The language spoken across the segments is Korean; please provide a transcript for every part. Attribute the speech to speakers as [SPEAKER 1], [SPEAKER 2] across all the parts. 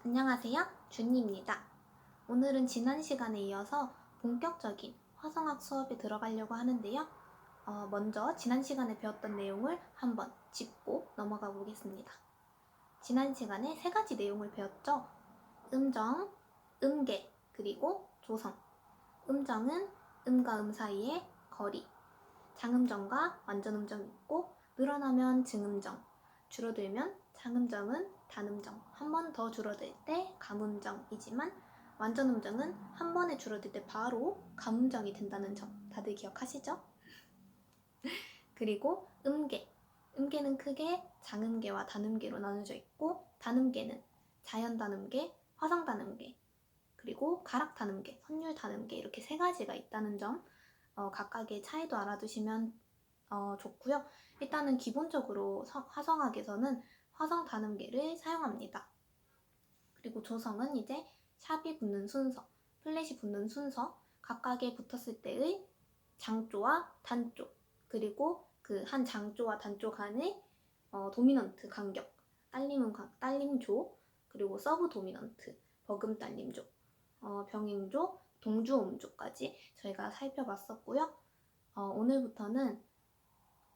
[SPEAKER 1] 안녕하세요, 준이입니다. 오늘은 지난 시간에 이어서 본격적인 화성학 수업에 들어가려고 하는데요. 먼저 지난 시간에 배웠던 내용을 한번 짚고 넘어가 보겠습니다. 지난 시간에 세 가지 내용을 배웠죠. 음정, 음계, 그리고 조성. 음정은 음과 음 사이의 거리. 장음정과 완전음정이 있고 늘어나면 증음정, 줄어들면 장음정은 단음정, 한 번 더 줄어들 때 감음정이지만 완전음정은 한 번에 줄어들 때 바로 감음정이 된다는 점 다들 기억하시죠? 그리고 음계. 음계는 크게 장음계와 단음계로 나눠져 있고 단음계는 자연단음계, 화성단음계, 그리고 가락단음계, 선율단음계 이렇게 세 가지가 있다는 점 각각의 차이도 알아두시면 좋고요. 일단은 기본적으로 화성학에서는 화성 단음계를 사용합니다. 그리고 조성은 이제 샵이 붙는 순서, 플랫이 붙는 순서, 각각에 붙었을 때의 장조와 단조, 그리고 그 한 장조와 단조 간의 도미넌트 간격, 딸림조, 그리고 서브 도미넌트, 버금 딸림조, 병행조, 동주음조까지 저희가 살펴봤었고요. 오늘부터는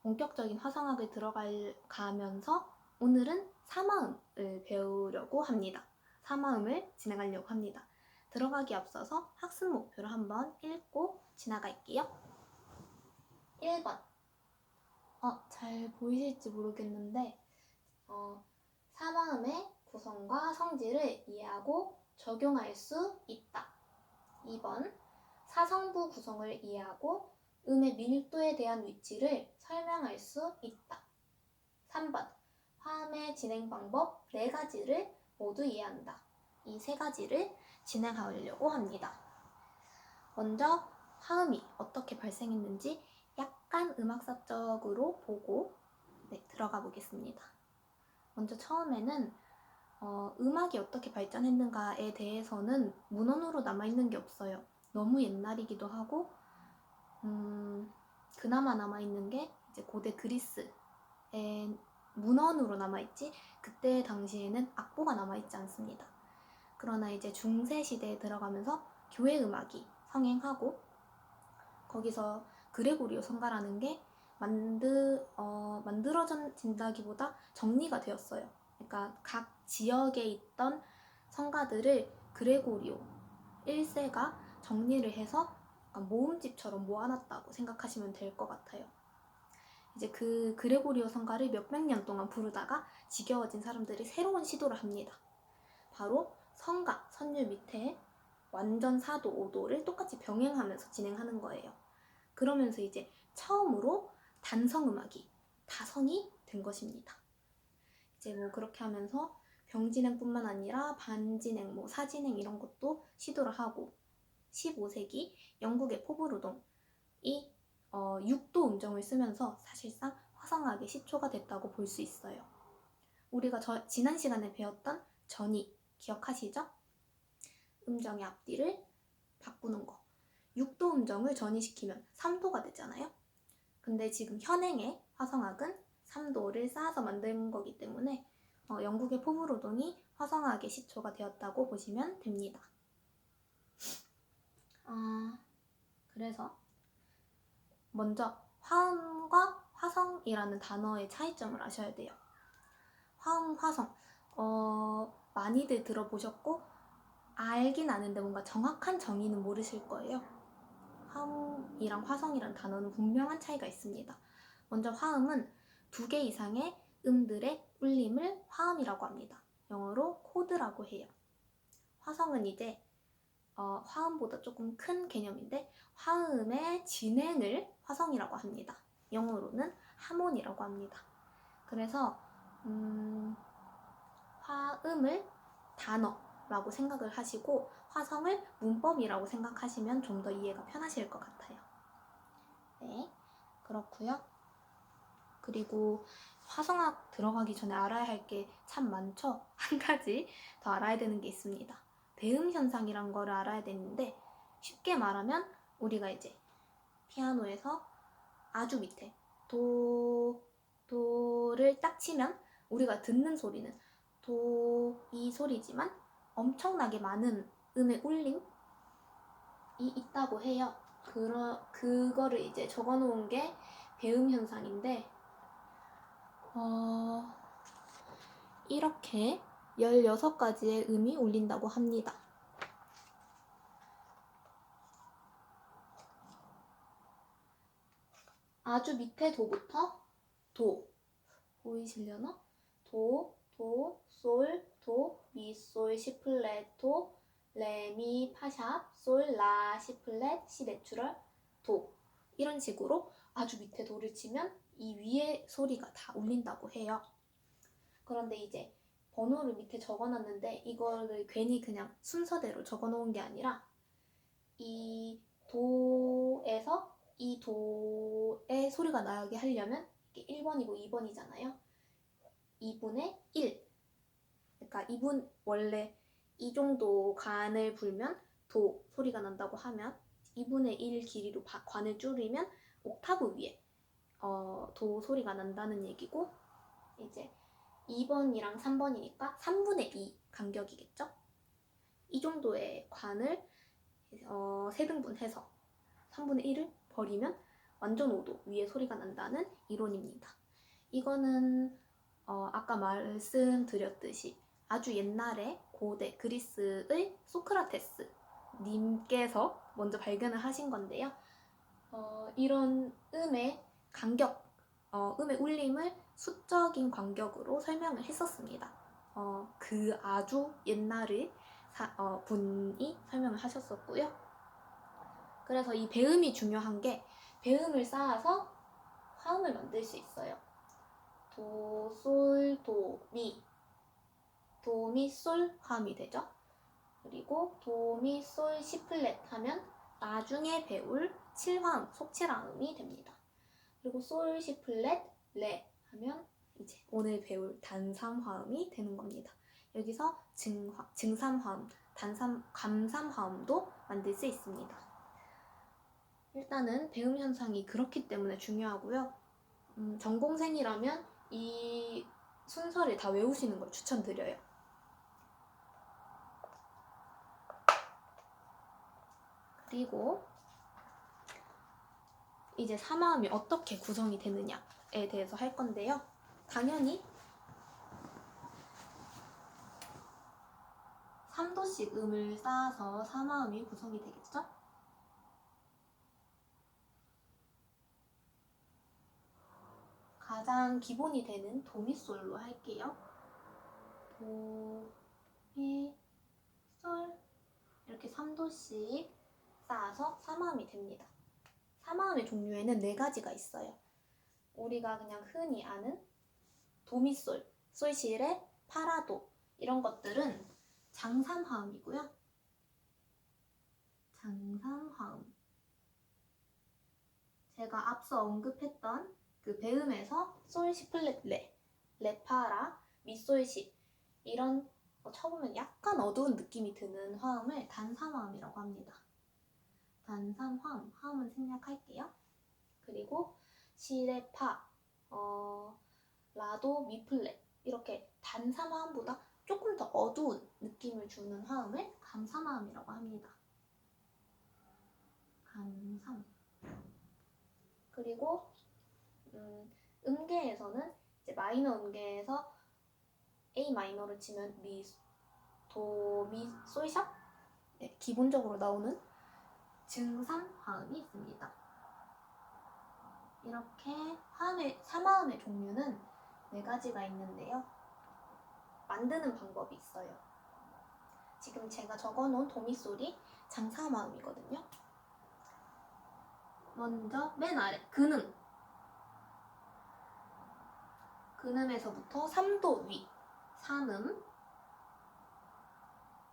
[SPEAKER 1] 본격적인 화성학을 들어가면서 오늘은 사마음을 배우려고 합니다. 사마음을 진행하려고 합니다. 들어가기 앞서서 학습 목표를 한번 읽고 지나갈게요. 1번. 잘 보이실지 모르겠는데 사마음의 구성과 성질을 이해하고 적용할 수 있다. 2번. 사성부 구성을 이해하고 음의 밀도에 대한 위치를 설명할 수 있다. 3번. 화음의 진행 방법 4가지를 모두 이해한다. 이 3가지를 진행하려고 합니다. 먼저 화음이 어떻게 발생했는지 약간 음악사적으로 보고 들어가 보겠습니다. 먼저 처음에는 음악이 어떻게 발전했는가에 대해서는 문헌으로 남아있는 게 없어요. 너무 옛날이기도 하고 그나마 남아있는 게 이제 고대 그리스의 문헌으로 남아있지 그때 당시에는 악보가 남아있지 않습니다. 그러나 이제 중세 시대에 들어가면서 교회 음악이 성행하고 거기서 그레고리오 성가라는 게 만들어진다기보다 정리가 되었어요. 그러니까 각 지역에 있던 성가들을 그레고리오 1세가 정리를 해서 모음집처럼 모아놨다고 생각하시면 될 것 같아요. 이제 그 그레고리오 성가를 몇백 년 동안 부르다가 지겨워진 사람들이 새로운 시도를 합니다. 바로 성가, 선율 밑에 완전 4도, 5도를 똑같이 병행하면서 진행하는 거예요. 그러면서 이제 처음으로 단성음악이 다성이 된 것입니다. 이제 뭐 그렇게 하면서 병진행뿐만 아니라 반진행, 사진행 이런 것도 시도를 하고 15세기 영국의 포브루동이 6도 음정을 쓰면서 사실상 화성학의 시초가 됐다고 볼 수 있어요. 우리가 지난 시간에 배웠던 전이 기억하시죠? 음정의 앞뒤를 바꾸는 거. 6도 음정을 전이시키면 3도가 되잖아요. 근데 지금 현행의 화성학은 3도를 쌓아서 만든 거기 때문에 영국의 포브로동이 화성학의 시초가 되었다고 보시면 됩니다. 그래서 먼저 화음과 화성이라는 단어의 차이점을 아셔야 돼요. 화음, 화성 많이들 들어보셨고 알긴 아는데 뭔가 정확한 정의는 모르실 거예요. 화음이랑 화성이란 단어는 분명한 차이가 있습니다. 먼저 화음은 2개 이상의 음들의 울림을 화음이라고 합니다. 영어로 코드라고 해요. 화성은 이제 화음보다 조금 큰 개념인데 화음의 진행을 화성이라고 합니다. 영어로는 하모니라고 합니다. 그래서 화음을 단어라고 생각을 하시고 화성을 문법이라고 생각하시면 좀 더 이해가 편하실 것 같아요. 네, 그렇고요. 그리고 화성학 들어가기 전에 알아야 할 게 참 많죠? 한 가지 더 알아야 되는 게 있습니다. 배음 현상이란 거를 알아야 되는데 쉽게 말하면 우리가 이제 피아노에서 아주 밑에 도를 딱 치면 우리가 듣는 소리는 도, 이 소리지만 엄청나게 많은 음의 울림이 있다고 해요. 그거를 이제 적어놓은 게 배음 현상인데, 이렇게 16가지의 음이 울린다고 합니다. 아주 밑에 도부터 도, 보이시려나? 도, 솔, 도, 미, 솔, 시 플랫, 도, 레, 미, 파샵, 솔, 라, 시 플랫, 시 내추럴, 도. 이런 식으로 아주 밑에 도를 치면 이 위에 소리가 다 울린다고 해요. 그런데 이제 번호를 밑에 적어놨는데 이거를 괜히 그냥 순서대로 적어놓은 게 아니라 이 도에서 이 도의 소리가 나게 하려면 이게 1번이고 2번이잖아요. 2분의 1. 그러니까 2분 원래 이 정도 관을 불면 도 소리가 난다고 하면 2분의 1 길이로 관을 줄이면 옥타브 위에 도 소리가 난다는 얘기고, 이제 2번이랑 3번이니까 3분의 2 간격이겠죠? 이 정도의 관을 세등분해서 3분의 1을 버리면 완전 5도 위에 소리가 난다는 이론입니다. 이거는 아까 말씀드렸듯이 아주 옛날에 고대 그리스의 소크라테스 님께서 먼저 발견을 하신 건데요. 이런 음의 간격, 음의 울림을 수적인 간격으로 설명을 했었습니다. 그 아주 옛날의 분이 설명을 하셨었고요. 그래서 이 배음이 중요한 게 배음을 쌓아서 화음을 만들 수 있어요. 도, 솔, 도, 미. 도, 미, 솔 화음이 되죠. 그리고 도, 미, 솔, 시 플랫 하면 나중에 배울 7화음, 속칠화음이 됩니다. 그리고 솔, 시 플랫, 레 하면 이제 오늘 배울 단삼화음이 되는 겁니다. 여기서 증삼화음, 감삼화음도 만들 수 있습니다. 일단은 배음 현상이 그렇기 때문에 중요하고요. 전공생이라면 이 순서를 다 외우시는 걸 추천드려요. 그리고 이제 사마음이 어떻게 구성이 되느냐에 대해서 할 건데요. 당연히 3도씩 음을 쌓아서 사마음이 구성이 되겠죠? 가장 기본이 되는 도미솔로 할게요. 도, 미, 솔 이렇게 3도씩 쌓아서 사마음이 됩니다. 사마음의 종류에는 4가지가 있어요. 우리가 그냥 흔히 아는 도미솔, 솔시레, 파라도 이런 것들은 장삼화음이고요. 장삼화음. 제가 앞서 언급했던 그 배음에서 솔, 시 플랫, 레, 레파라, 미솔시 이런 쳐보면 약간 어두운 느낌이 드는 화음을 단삼화음이라고 합니다. 단삼화음, 화음은 생략할게요. 그리고 시레파, 라도, 미플랫 이렇게 단삼화음보다 조금 더 어두운 느낌을 주는 화음을 감삼화음이라고 합니다. 감삼. 그리고 음계에서는 이제 마이너 음계에서 A 마이너를 치면 미, 도, 미, 솔샵 네, 기본적으로 나오는 증상 화음이 있습니다. 이렇게 사마음의 종류는 4가지가 있는데요. 만드는 방법이 있어요. 지금 제가 적어놓은 도미솔이 장사마음이거든요. 먼저 맨 아래 근음. 근음에서부터 3도 위, 산음.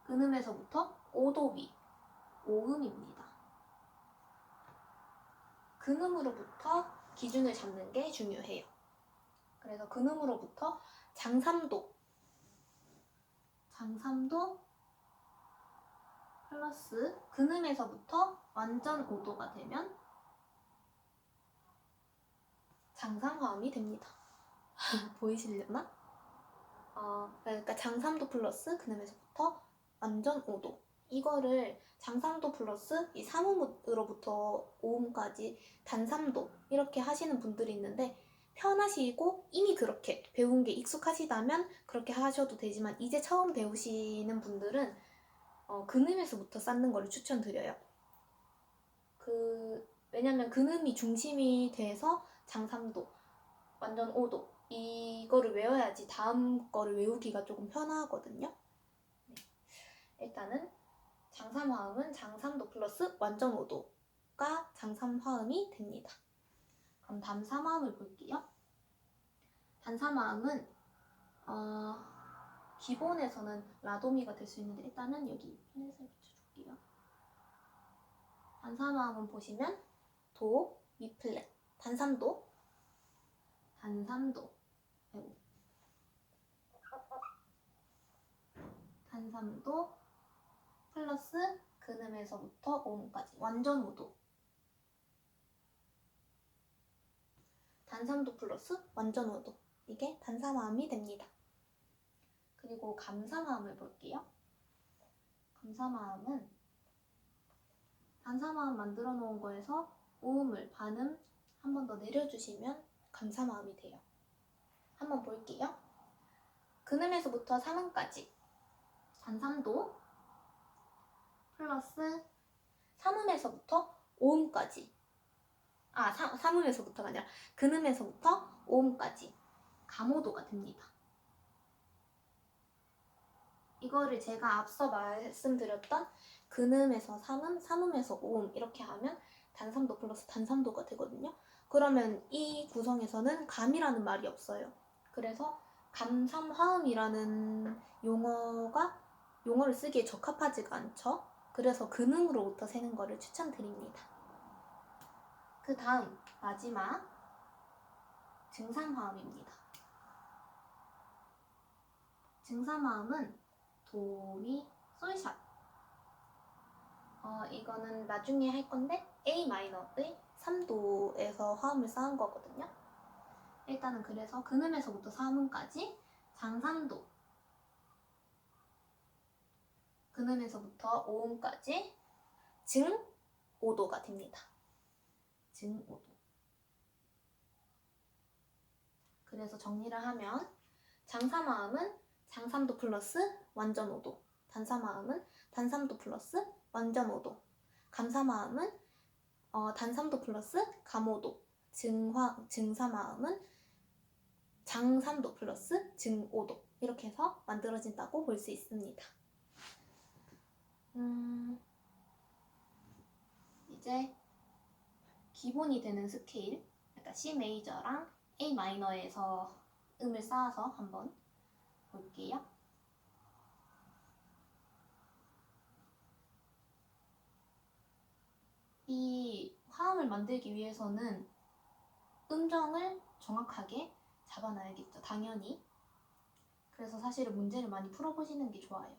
[SPEAKER 1] 근음에서부터 5도 위, 오음입니다. 근음으로부터 기준을 잡는 게 중요해요. 그래서 근음으로부터 장삼도 플러스 근음에서부터 완전 5도가 되면 장삼화음이 됩니다. 보이시려나? 그러니까 장삼도 플러스 근음에서부터 완전 5도. 이거를 장삼도 플러스 이 삼음으로부터 오음까지 단삼도 이렇게 하시는 분들이 있는데 편하시고 이미 그렇게 배운 게 익숙하시다면 그렇게 하셔도 되지만 이제 처음 배우시는 분들은 근음에서부터 쌓는 거를 추천드려요. 왜냐면 근음이 중심이 돼서 장삼도, 완전 5도 이거를 외워야지 다음 거를 외우기가 조금 편하거든요. 네. 일단은 장삼화음은 장삼도 플러스 완전 5도가 장삼화음이 됩니다. 그럼 단삼화음을 볼게요. 단삼화음은 기본에서는 라도미가 될 수 있는데 일단은 여기 플랫을 붙여줄게요. 단삼화음은 보시면 도, 미 플랫, 단삼도, 단삼도 플러스 근음에서부터 오음까지 완전 5도. 단삼도 플러스 완전 5도. 이게 단삼화음이 됩니다. 그리고 감삼화음을 볼게요. 감삼화음은 단삼화음 만들어 놓은 거에서 오음을 반음 한 번 더 내려주시면 감삼화음이 돼요. 한번 볼게요. 근음에서부터 삼음까지 단삼도 플러스 삼음에서부터 오음까지 삼음에서부터가 아니라 근음에서부터 오음까지 감오도가 됩니다. 이거를 제가 앞서 말씀드렸던 근음에서 삼음, 삼음에서 오음 이렇게 하면 단삼도 플러스 단삼도가 되거든요. 그러면 이 구성에서는 감이라는 말이 없어요. 그래서 감삼화음이라는 용어를 쓰기에 적합하지가 않죠. 그래서 근음으로부터 세는 거를 추천드립니다. 그 다음 마지막 증삼화음입니다. 증삼화음은 도미 솔샵. 이거는 나중에 할 건데 A 마이너의 3도에서 화음을 쌓은 거거든요. 일단은 그래서 근음에서부터 삼음까지 장삼도, 근음에서부터 오음까지 증 5도가 됩니다. 증 5도. 그래서 정리를 하면 장삼화음은 장삼도 플러스 완전 5도, 단삼화음은 단삼도 플러스 완전 5도, 감삼화음은 단삼도 플러스 감5도, 증삼화음은 장삼도 플러스 증5도 이렇게 해서 만들어진다고 볼 수 있습니다. 이제 기본이 되는 스케일, 그러니까 C 메이저랑 A 마이너에서 음을 쌓아서 한번 볼게요. 이 화음을 만들기 위해서는 음정을 정확하게 잡아놔야겠죠, 당연히. 그래서 사실은 문제를 많이 풀어보시는 게 좋아요.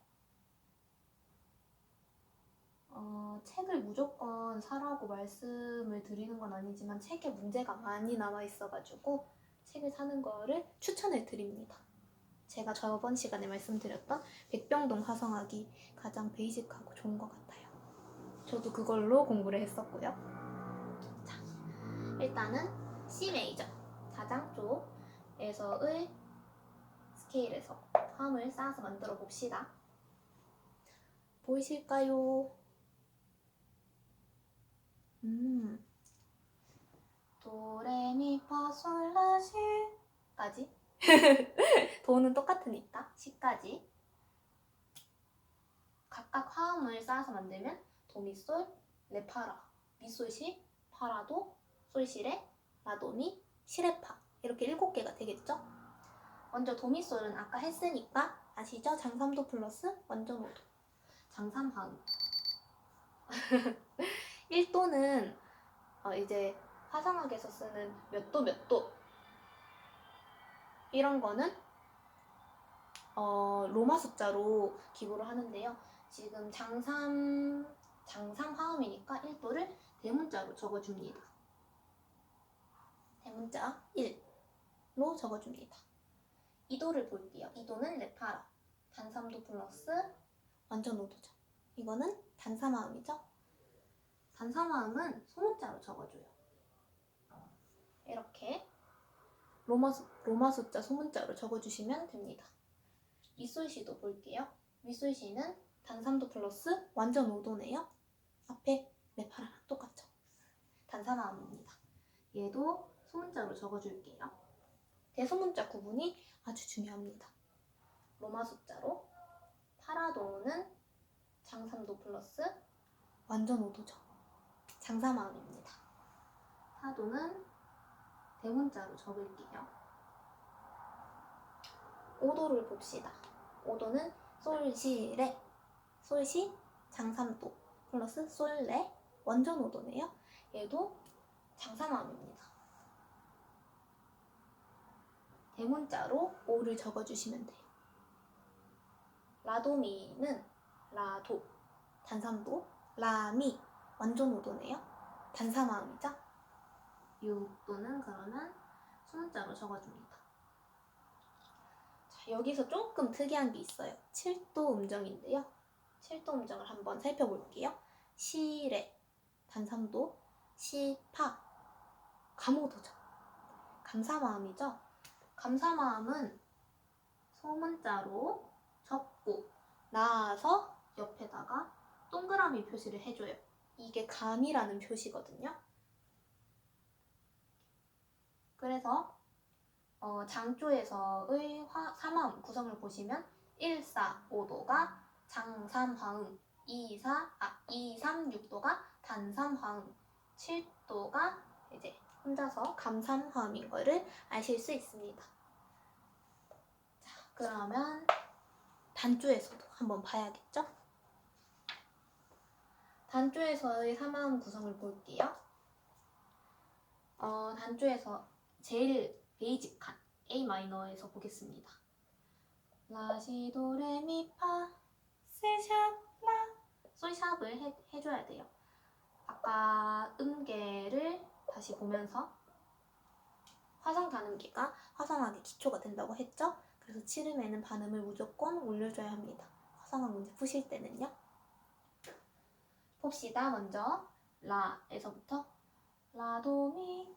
[SPEAKER 1] 책을 무조건 사라고 말씀을 드리는 건 아니지만 책에 문제가 많이 남아 있어가지고 책을 사는 거를 추천을 드립니다. 제가 저번 시간에 말씀드렸던 백병동 화성학이 가장 베이직하고 좋은 것 같아요. 저도 그걸로 공부를 했었고요. 자, 일단은 C 메이저 4장 쪽에서의 스케일에서 화음을 쌓아서 만들어 봅시다. 보이실까요? 도레미파솔라시까지 도는 똑같으니까 시까지 각각 화음을 쌓아서 만들면 도미솔, 레파라, 미솔시, 파라도, 솔시레, 라도미, 시레파 이렇게 7개가 되겠죠? 먼저 도미솔은 아까 했으니까 아시죠? 장삼도 플러스 완전 5도 장삼화음 1도는 이제 화성학에서 쓰는 몇 도 이런 거는 로마 숫자로 기보를 하는데요. 지금 장삼화음이니까 1도를 대문자로 적어줍니다. 대문자 1로 적어줍니다. 2도를 볼게요. 2도는 레파라, 단삼도 플러스 완전 오도죠. 이거는 단사마음이죠. 단사마음은 소문자로 적어줘요. 이렇게 로마 숫자 소문자로 적어주시면 됩니다. 윗솔시도 볼게요. 윗솔시는 단삼도 플러스 완전 오도네요. 앞에 레파랑 똑같죠. 단사마음입니다. 얘도 소문자로 적어줄게요. 대소문자 구분이 아주 중요합니다. 로마 숫자로 파라도는 장삼도 플러스 완전 오도죠. 장사마음입니다. 파도는 대문자로 적을게요. 오도를 봅시다. 오도는 솔시레, 솔시 장삼도 플러스 솔레 완전 오도네요. 얘도 장사마음입니다. 대문자로 오를 적어주시면 돼요. 라도미는 라도, 단삼도, 라미 완전 오도네요. 단사마음이죠. 육도는 그러면 소문자로 적어줍니다. 자, 여기서 조금 특이한 게 있어요. 7도 음정인데요. 7도 음정을 한번 살펴볼게요. 시레, 단삼도, 시파, 감오도죠. 감사마음이죠. 감사마음은 소문자로 적고 나와서 옆에다가 동그라미 표시를 해줘요. 이게 감이라는 표시거든요. 그래서 장조에서의 사마음 구성을 보시면 1, 4, 5도가 장삼화음, 2, 3, 6도가 단삼화음, 7도가 이제 혼자서 감삼화음인 거를 아실 수 있습니다. 자, 그러면 단조에서도 한번 봐야겠죠? 단조에서의 사마음 구성을 볼게요. 단조에서 제일 베이직한 A 마이너에서 보겠습니다. 라시도레미파 세샵 라 솔샵을 해줘야 돼요. 아까 음계를 다시 보면서 화성 단음계가 화성학의 기초가 된다고 했죠? 그래서 칠음에는 반음을 무조건 올려줘야 합니다. 화성학 문제 푸실 때는요. 봅시다. 먼저 라에서부터 라도미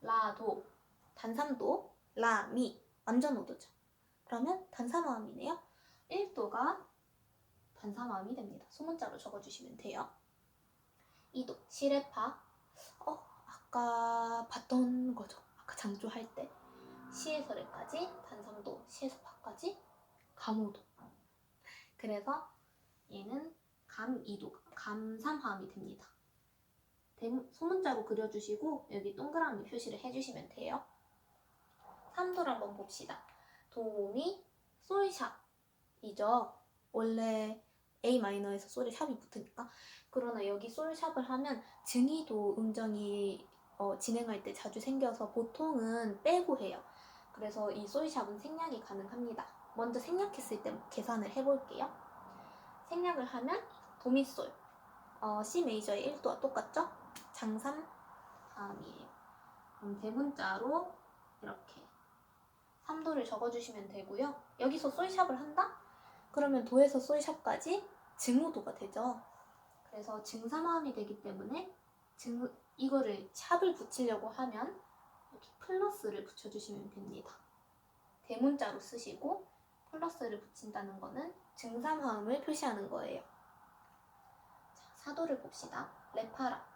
[SPEAKER 1] 라도 단삼도 라미 완전 오도죠. 그러면 단사마음이네요. 1도가 단사마음이 됩니다. 소문자로 적어주시면 돼요. 2도 시레파 아까 봤던 거죠. 아까 장조 할 때 시에서 레까지 단삼도 시에서 파까지 감오도. 그래서 얘는 감2도 감삼화음이 됩니다. 소문자로 그려주시고 여기 동그라미 표시를 해주시면 돼요. 3도를 한번 봅시다. 도미 솔샵이죠. 원래 A 마이너에서 솔에 샵이 붙으니까. 그러나 여기 솔샵을 하면 증이도 음정이 진행할 때 자주 생겨서 보통은 빼고 해요. 그래서 이 솔샵은 생략이 가능합니다. 먼저 생략했을 때 계산을 해볼게요. 생략을 하면 도미솔 C 메이저의 1도와 똑같죠? 장삼함이에요. 그럼 대문자로 이렇게 3도를 적어주시면 되고요. 여기서 솔샵을 한다? 그러면 도에서 솔샵까지 증오도가 되죠. 그래서 증사마음이 되기 때문에 이거를 샵을 붙이려고 하면 이렇게 플러스를 붙여주시면 됩니다. 대문자로 쓰시고 플러스를 붙인다는 거는 증사마음을 표시하는 거예요. 자, 4도를 봅시다. 레파라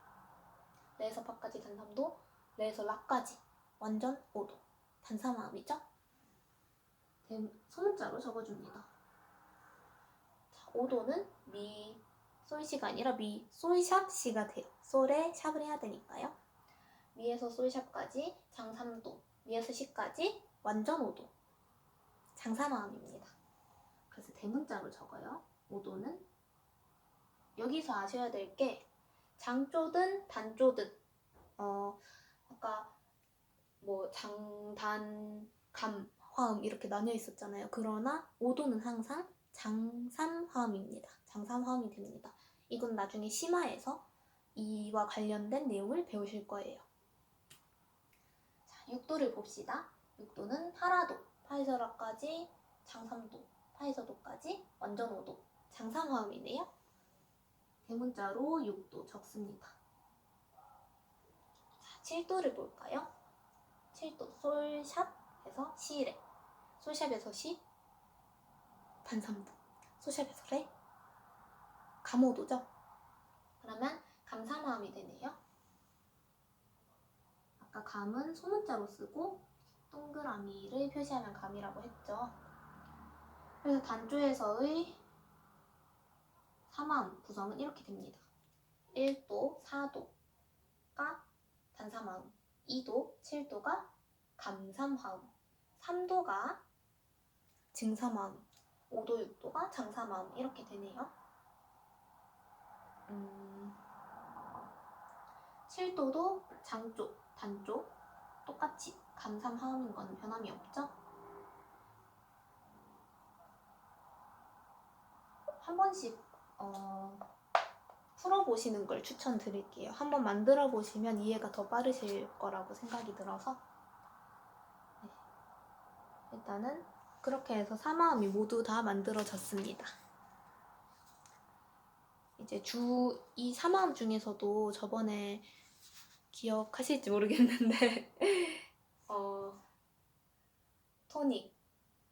[SPEAKER 1] 레에서 파까지 단삼도, 레에서 라까지 완전 5도 단사마음이죠? 소문자로 적어줍니다. 자, 5도는 미 솔시가 아니라 미 솔샵 시가 돼요. 솔에 샵을 해야 되니까요. 미에서 솔샵까지 장삼도, 미에서 시까지 완전 5도 장사마음입니다. 그래서 대문자로 적어요. 5도는 여기서 아셔야 될 게 장조든 단조든 아까 뭐 장, 단, 감, 화음 이렇게 나뉘어 있었잖아요. 그러나 5도는 항상 장삼화음입니다. 장삼화음이 됩니다. 이건 나중에 심화에서 이와 관련된 내용을 배우실 거예요. 자, 6도를 봅시다. 6도는 파라도, 파에서라까지 장삼도, 파에서도까지 완전 5도 장삼화음이네요. 대문자로 6도 적습니다. 자, 7도를 볼까요? 7도 솔샵 해서 시레, 솔샵에서 시, 단삼도, 솔샵에서 레, 감오도죠. 그러면 감삼화음이 되네요. 아까 감은 소문자로 쓰고 동그라미를 표시하면 감이라고 했죠. 그래서 단조에서의 삼화음 구성은 이렇게 됩니다. 1도, 4도가 단삼화음, 2도, 7도가 감삼화음, 3도가 증삼화음, 5도, 6도가 장삼화음 이렇게 되네요. 7도도 장조, 단조 똑같이 감삼화음인 건 변함이 없죠. 한 번씩 풀어보시는 걸 추천드릴게요. 한번 만들어 보시면 이해가 더 빠르실 거라고 생각이 들어서. 네. 일단은 그렇게 해서 삼화음이 모두 다 만들어졌습니다. 이제 이 삼화음 중에서도 저번에 기억하실지 모르겠는데 토닉,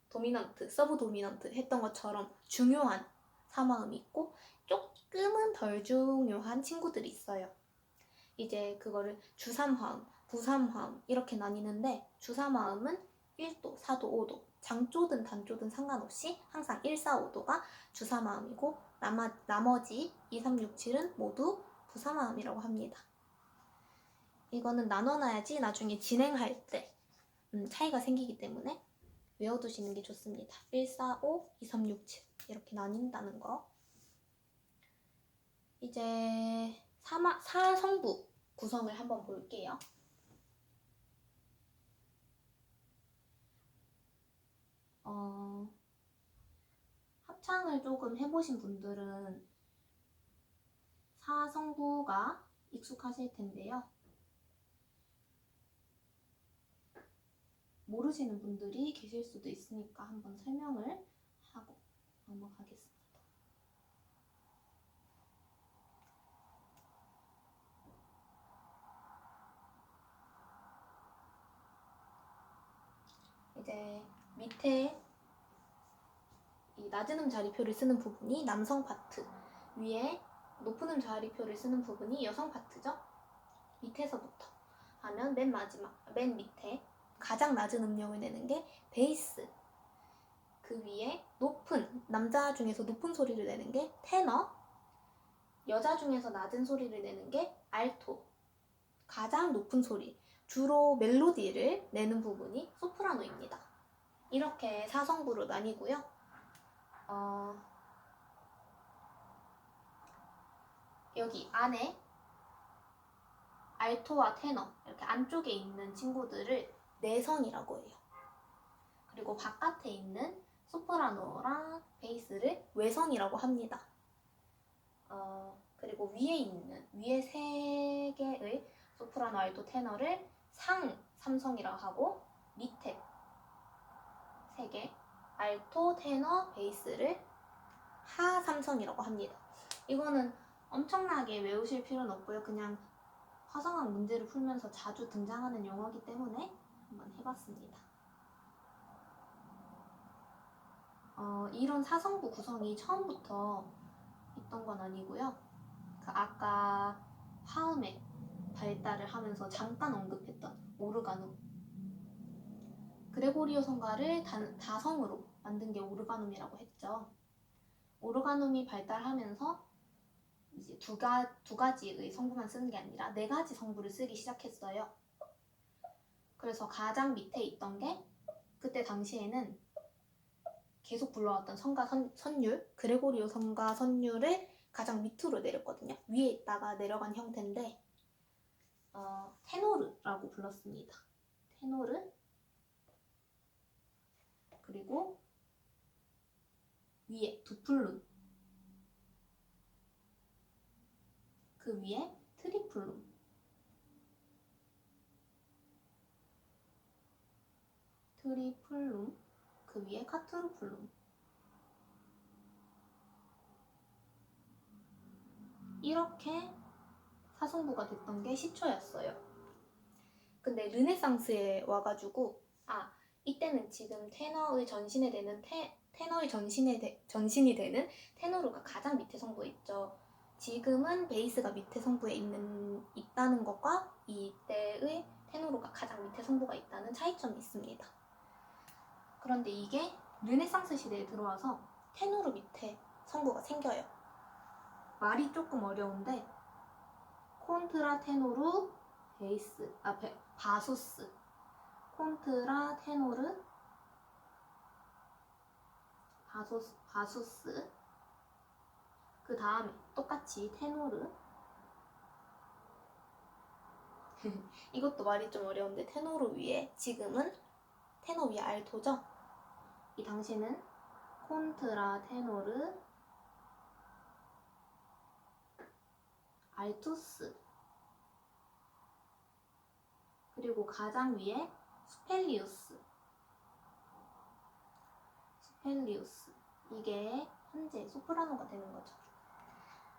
[SPEAKER 1] 도미넌트, 서브 도미넌트 했던 것처럼 중요한 삼화음이 있고 조금은 덜 중요한 친구들이 있어요. 이제 그거를 주삼화음, 부삼화음 이렇게 나뉘는데 주삼화음은 1도, 4도, 5도 장조든 단조든 상관없이 항상 1, 4, 5도가 주삼화음이고 나머지 2, 3, 6, 7은 모두 부삼화음이라고 합니다. 이거는 나눠놔야지 나중에 진행할 때 차이가 생기기 때문에 외워두시는 게 좋습니다. 1, 4, 5, 2, 3, 6, 7 이렇게 나뉜다는 거. 이제 사성부 구성을 한번 볼게요. 합창을 조금 해보신 분들은 사성부가 익숙하실 텐데요. 모르시는 분들이 계실 수도 있으니까 한번 설명을 하고 넘어가겠습니다. 이제 밑에 이 낮은 음 자리표를 쓰는 부분이 남성 파트, 위에 높은 음 자리표를 쓰는 부분이 여성 파트죠. 밑에서부터 하면 맨 마지막, 맨 밑에 가장 낮은 음량을 내는 게 베이스, 그 위에 남자 중에서 높은 소리를 내는 게 테너, 여자 중에서 낮은 소리를 내는 게 알토, 가장 높은 소리, 주로 멜로디를 내는 부분이 소프라노입니다. 이렇게 사성부로 나뉘고요. 여기 안에 알토와 테너 이렇게 안쪽에 있는 친구들을 내성이라고 해요. 그리고 바깥에 있는 소프라노랑 베이스를 외성이라고 합니다. 그리고 위에 세 개의 소프라노, 알토, 테너를 삼성이라고 하고 밑에 세 개 알토, 테너, 베이스를 하삼성이라고 합니다. 이거는 엄청나게 외우실 필요는 없고요. 그냥 화성학 문제를 풀면서 자주 등장하는 용어이기 때문에 한번 해봤습니다. 이런 사성부 구성이 처음부터 있던 건 아니고요. 아까 화음의 발달을 하면서 잠깐 언급했던 오르가눔, 그레고리오 성가를 다성으로 만든 게 오르가눔이라고 했죠. 오르가눔이 발달하면서 이제 두 가지의 성부만 쓰는 게 아니라 4가지 성부를 쓰기 시작했어요. 그래서 가장 밑에 있던 게 그때 당시에는 계속 불러왔던 성가 선율, 그레고리오 성가 선율을 가장 밑으로 내렸거든요. 위에 있다가 내려간 형태인데 테노르라고 불렀습니다. 테노르, 그리고 위에 두플룸, 그 위에 트리플룸, 그 위에 카트루플룸, 이렇게 사성부가 됐던 게 시초였어요. 근데 르네상스에 와가지고 이때는 지금 테너의 전신이 되는 테노르가 가장 밑에 성부에 있죠. 지금은 베이스가 밑에 성부에 있다는 것과 이때의 테노르가 가장 밑에 성부가 있다는 차이점이 있습니다. 그런데 이게 르네상스 시대에 들어와서 테노르 밑에 성부가 생겨요. 말이 조금 어려운데 콘트라 테노르 베이스 바수스 콘트라 테노르 바수스 그 다음에 똑같이 테노르 이것도 말이 좀 어려운데 테노르 위에 지금은 테너 위에 알토죠? 이 당시는 콘트라 테노르 알투스 그리고 가장 위에 스펠리우스 이게 현재 소프라노가 되는 거죠.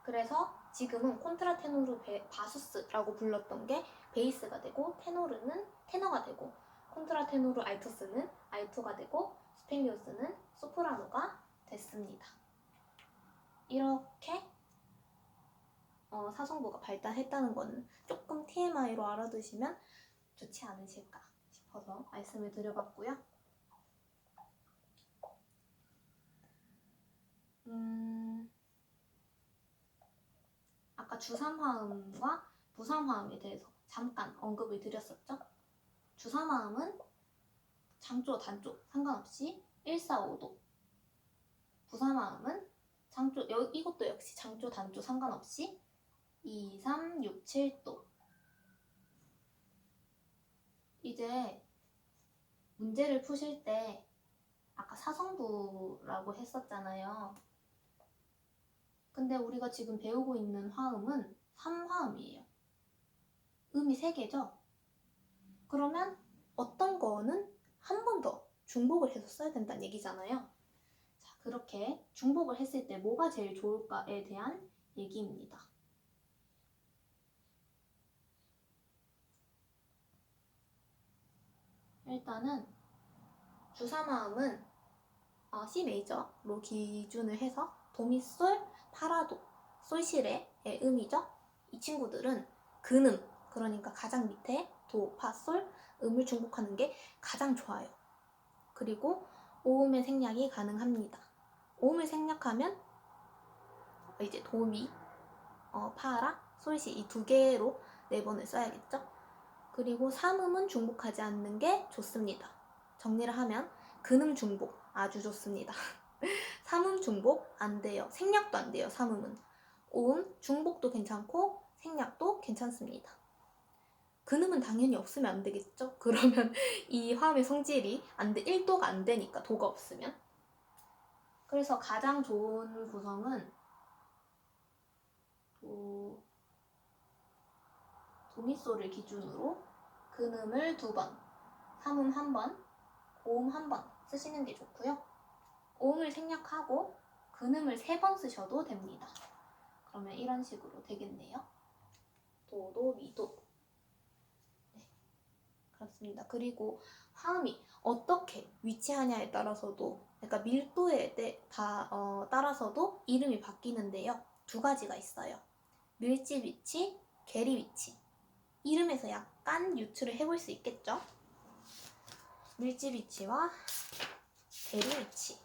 [SPEAKER 1] 그래서 지금은 콘트라테노르 바수스라고 불렀던 게 베이스가 되고 테노르는 테너가 되고 콘트라테노르 알투스는 알토가 되고 스펠리우스는 소프라노가 됐습니다. 이렇게 사성부가 발달했다는 거는 조금 TMI로 알아두시면 좋지 않으실까 싶어서 말씀을 드려봤고요. 아까 주삼화음과 부삼화음에 대해서 잠깐 언급을 드렸었죠. 주삼화음은 장조, 단조 상관없이 1, 4, 5도. 부삼화음은 이것도 역시 장조, 단조 상관없이 2, 3, 6, 7도. 이제 문제를 푸실 때 아까 사성부라고 했었잖아요. 근데 우리가 지금 배우고 있는 화음은 3화음이에요. 음이 3개죠? 그러면 어떤 거는 한 번 더 중복을 해서 써야 된다는 얘기잖아요. 자, 그렇게 중복을 했을 때 뭐가 제일 좋을까에 대한 얘기입니다. 일단은 주삼화음은 C 메이저로 기준을 해서 도미솔, 파라도, 솔시레의 음이죠. 이 친구들은 근음, 그러니까 가장 밑에 도, 파, 솔 음을 중복하는 게 가장 좋아요. 그리고 오음의 생략이 가능합니다. 오음을 생략하면 이제 도미, 파라, 솔시 이 2개로 4번을 써야겠죠. 그리고 3음은 중복하지 않는 게 좋습니다. 정리를 하면 근음 중복 아주 좋습니다. 3음 중복 안 돼요. 생략도 안 돼요. 3음은. 5음 중복도 괜찮고 생략도 괜찮습니다. 근음은 당연히 없으면 안 되겠죠? 그러면 이 화음의 성질이 1도가 안 되니까, 도가 없으면. 그래서 가장 좋은 구성은 도미솔을 기준으로 근음을 2번, 3음 1번, 5음 1번 쓰시는 게 좋고요. 5음을 생략하고 근음을 3번 쓰셔도 됩니다. 그러면 이런 식으로 되겠네요. 도도, 미도. 네, 그렇습니다. 그리고 화음이 어떻게 위치하냐에 따라서도, 그러니까 밀도에 따라서도 이름이 바뀌는데요. 2가지가 있어요. 밀집 위치, 계리 위치. 이름에서 약간 유추를 해볼 수 있겠죠? 밀집 위치와 계리 위치.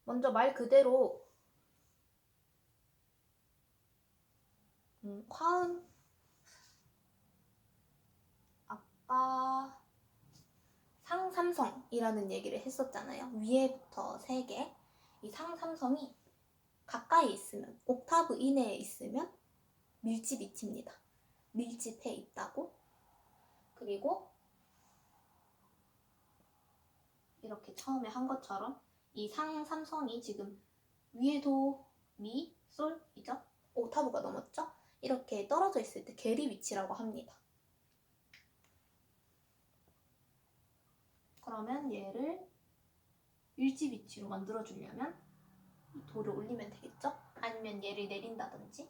[SPEAKER 1] 먼저 말 그대로 화음 아까 상삼성이라는 얘기를 했었잖아요. 위에부터 3개. 이 상삼성이 가까이 있으면, 옥타브 이내에 있으면 밀집 위치입니다. 밀집해 있다고. 그리고 이렇게 처음에 한 것처럼 이 상삼성이 지금 위에도 미, 솔이죠? 옥타브가 넘었죠? 이렇게 떨어져 있을 때 계리 위치라고 합니다. 그러면 얘를 일지위치로 만들어주려면 이 도를 올리면 되겠죠? 아니면 얘를 내린다든지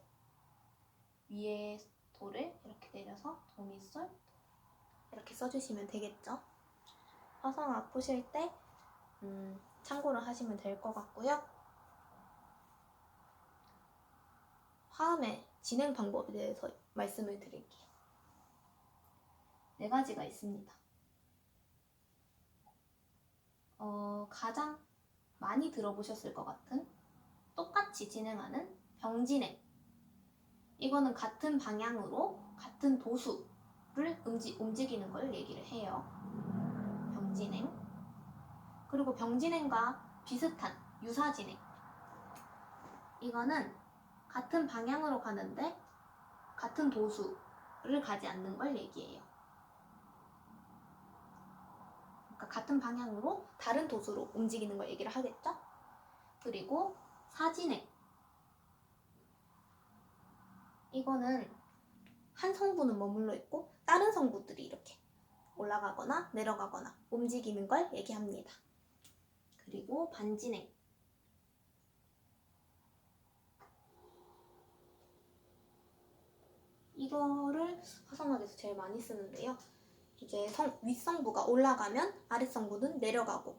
[SPEAKER 1] 위에 도를 이렇게 내려서 도미솔 이렇게 써주시면 되겠죠? 화성악 푸실 때 참고를 하시면 될 것 같고요. 화음의 진행 방법에 대해서 말씀을 드릴게요. 4가지가 있습니다. 가장 많이 들어보셨을 것 같은 똑같이 진행하는 병진행. 이거는 같은 방향으로 같은 도수를 움직이는 걸 얘기를 해요. 병진행. 그리고 병진행과 비슷한 유사진행. 이거는 같은 방향으로 가는데 같은 도수를 가지 않는 걸 얘기해요. 그러니까 같은 방향으로 다른 도수로 움직이는 걸 얘기를 하겠죠? 그리고 사진행. 이거는 한 성분은 머물러 있고 다른 성분들이 이렇게 올라가거나 내려가거나 움직이는 걸 얘기합니다. 그리고 반진행. 이거를 화성학에서 제일 많이 쓰는데요. 이제 윗성부가 올라가면 아랫성부는 내려가고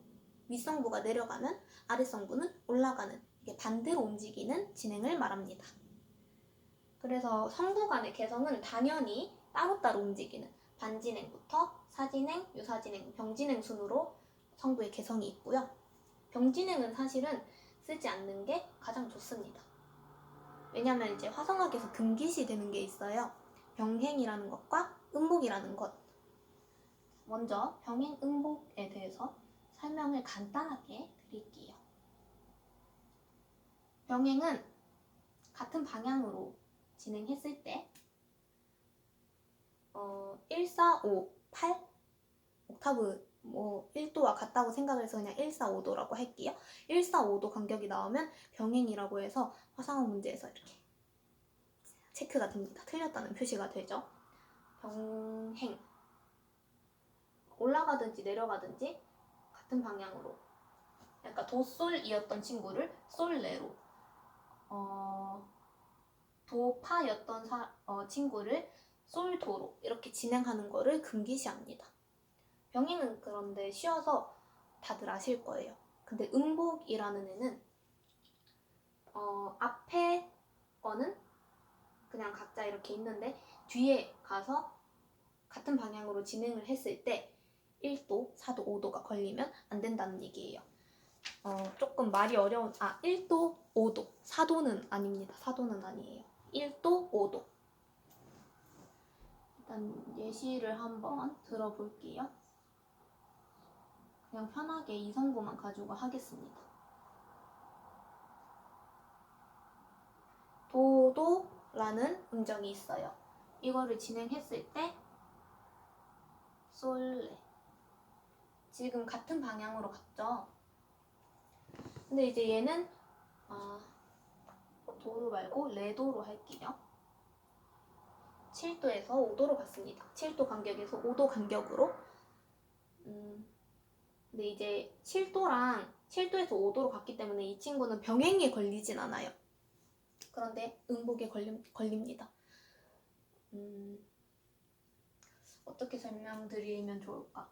[SPEAKER 1] 윗성부가 내려가면 아랫성부는 올라가는 이게 반대로 움직이는 진행을 말합니다. 그래서 성부 간의 개성은 당연히 따로따로 움직이는 반진행부터 사진행, 유사진행, 병진행 순으로 성부의 개성이 있고요. 병진행은 사실은 쓰지 않는 게 가장 좋습니다. 왜냐면 이제 화성학에서 금기시 되는 게 있어요. 병행이라는 것과 음복이라는 것. 먼저 병행, 음복에 대해서 설명을 간단하게 드릴게요. 병행은 같은 방향으로 진행했을 때 1, 4, 5, 8 옥타브 1도와 같다고 생각을 해서 그냥 1, 4, 5도라고 할게요. 1, 4, 5도 간격이 나오면 병행이라고 해서 화성학 문제에서 이렇게 체크가 됩니다. 틀렸다는 표시가 되죠. 병행. 올라가든지 내려가든지 같은 방향으로. 약간 도솔이었던 친구를 솔레로, 도파였던 친구를 솔도로 이렇게 진행하는 거를 금기시합니다. 병행은 그런데 쉬워서 다들 아실 거예요. 근데 음복이라는 애는 앞에 거는 그냥 각자 이렇게 있는데 뒤에 가서 같은 방향으로 진행을 했을 때 1도, 4도, 5도가 걸리면 안 된다는 얘기예요. 조금 말이 어려운 1도, 5도, 4도는 아닙니다. 4도는 아니에요. 1도, 5도. 일단 예시를 한번 들어볼게요. 그냥 편하게 이성분만 가지고 하겠습니다. 도도라는 음정이 있어요. 이거를 진행했을 때 솔레. 지금 같은 방향으로 갔죠? 근데 이제 얘는 도로 말고 레도로 할게요. 7도에서 5도로 갔습니다. 7도 간격에서 5도 간격으로. 근데 이제 7도에서 5도로 갔기 때문에 이 친구는 병행에 걸리진 않아요. 그런데 음복에 걸립니다. 어떻게 설명드리면 좋을까?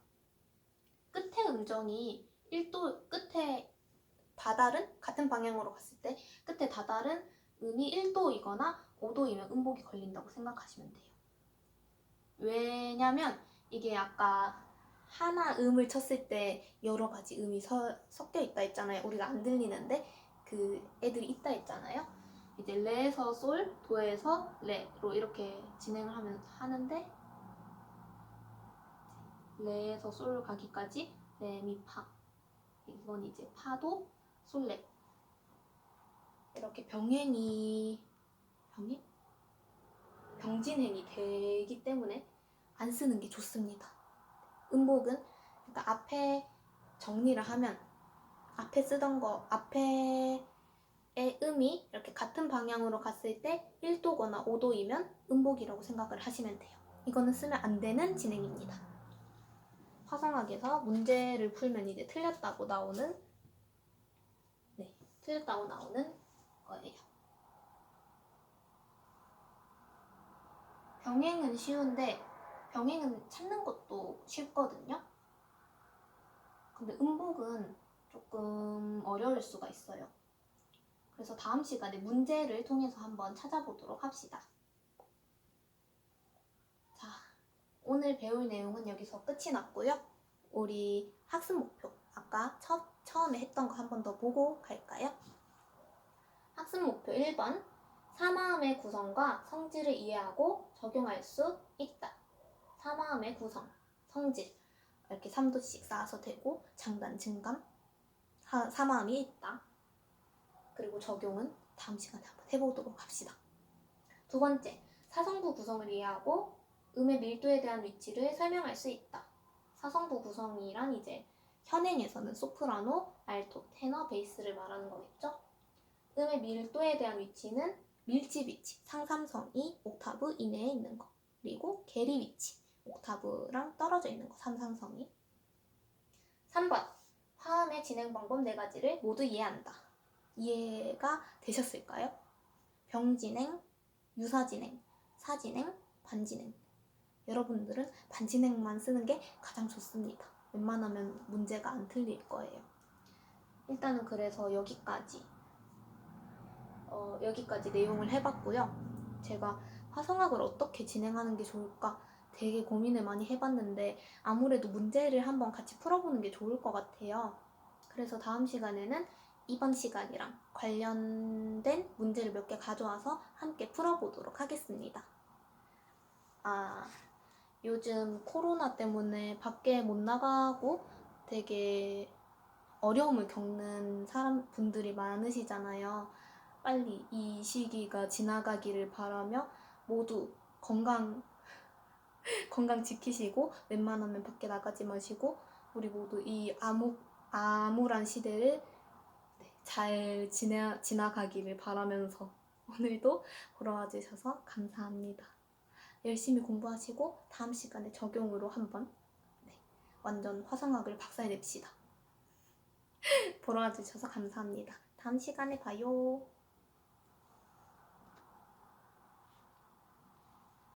[SPEAKER 1] 끝에 음정이 1도 끝에 다달은 같은 방향으로 갔을 때 끝에 다달은 음이 1도이거나 5도이면 음복이 걸린다고 생각하시면 돼요. 왜냐면 이게 아까 하나 음을 쳤을 때 여러 가지 음이 섞여 있다 했잖아요. 우리가 안 들리는데 그 애들이 있다 했잖아요. 이제 레에서 솔, 도에서 레로 이렇게 진행을 하는데 레에서 솔 가기까지 레, 미, 파. 이건 이제 파도, 솔레. 이렇게 병진행이 되기 때문에 안 쓰는 게 좋습니다. 음복은 그러니까 앞에 정리를 하면 앞에 쓰던 거 앞에의 음이 이렇게 같은 방향으로 갔을 때 1도거나 5도이면 음복이라고 생각을 하시면 돼요. 이거는 쓰면 안 되는 진행입니다. 화성학에서 문제를 풀면 이제 틀렸다고 나오는 틀렸다고 나오는 거예요. 병행은 쉬운데 병행은 찾는 것도 쉽거든요. 근데 음복은 조금 어려울 수가 있어요. 그래서 다음 시간에 문제를 통해서 한번 찾아보도록 합시다. 자, 오늘 배울 내용은 여기서 끝이 났고요. 우리 학습 목표, 아까 처음에 했던 거 한 번 더 보고 갈까요? 학습 목표 1번, 사마음의 구성과 성질을 이해하고 적용할 수 있다. 사마음의 구성, 성질, 이렇게 3도씩 쌓아서 되고 장단, 증감, 사마음이 있다. 그리고 적용은 다음 시간에 한번 해보도록 합시다. 두 번째, 사성부 구성을 이해하고 음의 밀도에 대한 위치를 설명할 수 있다. 사성부 구성이란 이제 현행에서는 소프라노, 알토, 테너, 베이스를 말하는 거겠죠. 음의 밀도에 대한 위치는 밀집 위치, 상삼성이 옥타브 이내에 있는 거. 그리고 계리 위치, 옥타브랑 떨어져 있는 거, 삼삼성이. 3번, 화음의 진행 방법 4가지를 모두 이해한다. 이해가 되셨을까요? 병진행, 유사진행, 사진행, 반진행. 여러분들은 반진행만 쓰는 게 가장 좋습니다. 웬만하면 문제가 안 틀릴 거예요. 일단은 그래서 여기까지 내용을 해봤고요. 제가 화성학을 어떻게 진행하는 게 좋을까 되게 고민을 많이 해봤는데 아무래도 문제를 한번 같이 풀어보는 게 좋을 것 같아요. 그래서 다음 시간에는 이번 시간이랑 관련된 문제를 몇 개 가져와서 함께 풀어보도록 하겠습니다. 요즘 코로나 때문에 밖에 못 나가고 되게 어려움을 겪는 분들이 많으시잖아요. 빨리 이 시기가 지나가기를 바라며 모두 건강 지키시고 웬만하면 밖에 나가지 마시고 우리 모두 이 암울한 시대를 잘 지나가기를 바라면서 오늘도 보러 와주셔서 감사합니다. 열심히 공부하시고 다음 시간에 적용으로 한번 완전 화성학을 박살냅시다. 보러 와주셔서 감사합니다. 다음 시간에 봐요.